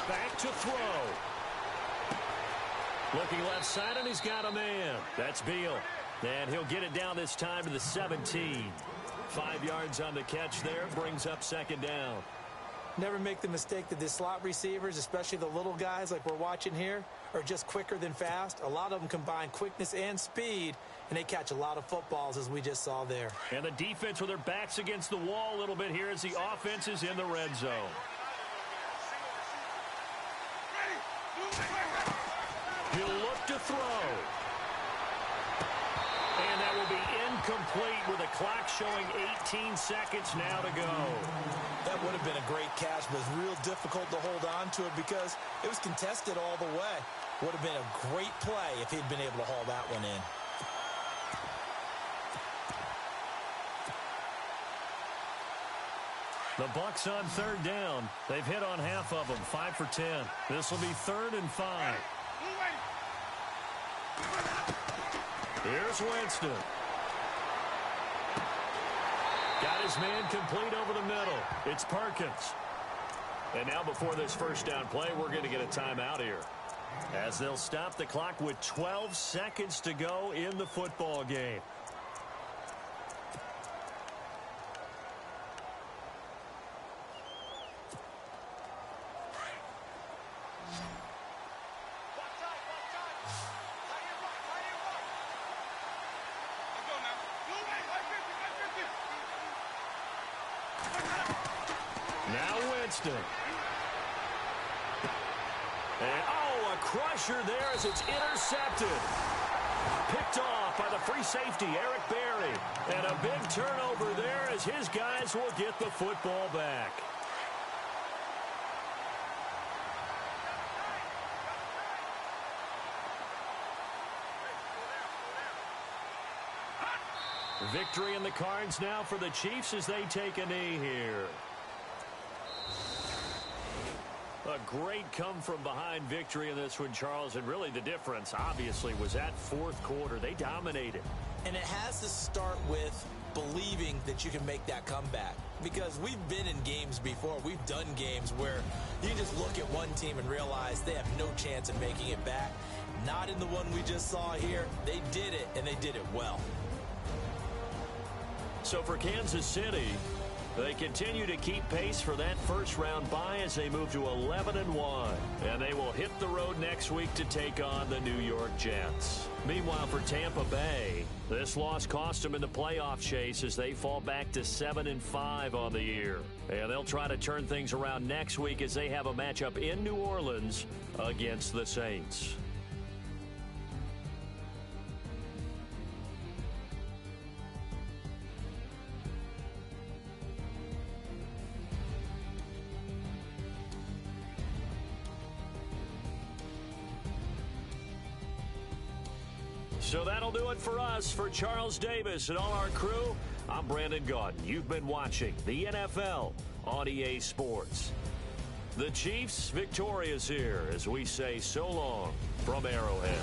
Back to throw. Looking left side, and he's got a man. That's Beal. And he'll get it down this time to the 17. 5 yards on the catch there, brings up second down. Never make the mistake that the slot receivers, especially the little guys like we're watching here, are just quicker than fast. A lot of them combine quickness and speed, and they catch a lot of footballs, as we just saw there. And the defense with their backs against the wall a little bit here as the offense is in the red zone. He'll look to throw. And that will be incomplete with the clock showing 18 seconds now to go. That would have been a great catch, but it's real difficult to hold on to it because it was contested all the way. Would have been a great play if he'd been able to haul that one in. The Bucs on third down. They've hit on half of them, 5 for 10. This will be 3rd and 5. Here's Winston. Got his man complete over the middle. It's Perkins. And now before this first down play, we're going to get a timeout here, as they'll stop the clock with 12 seconds to go in the football game. And, a crusher there as it's intercepted. Picked off by the free safety, Eric Berry. And a big turnover there as his guys will get the football back. Victory in the cards now for the Chiefs as they take a knee here. A great come-from-behind victory in this one, Charles, and really the difference, obviously, was that fourth quarter. They dominated. And it has to start with believing that you can make that comeback, because we've been in games before. We've done games where you just look at one team and realize they have no chance of making it back. Not in the one we just saw here. They did it, and they did it well. So for Kansas City, they continue to keep pace for that first-round bye as they move to 11-1. And they will hit the road next week to take on the New York Jets. Meanwhile, for Tampa Bay, this loss cost them in the playoff chase as they fall back to 7-5 on the year. And they'll try to turn things around next week as they have a matchup in New Orleans against the Saints. So that'll do it for us. For Charles Davis and all our crew, I'm Brandon Gaudin. You've been watching the NFL on EA Sports. The Chiefs victorious here as we say so long from Arrowhead.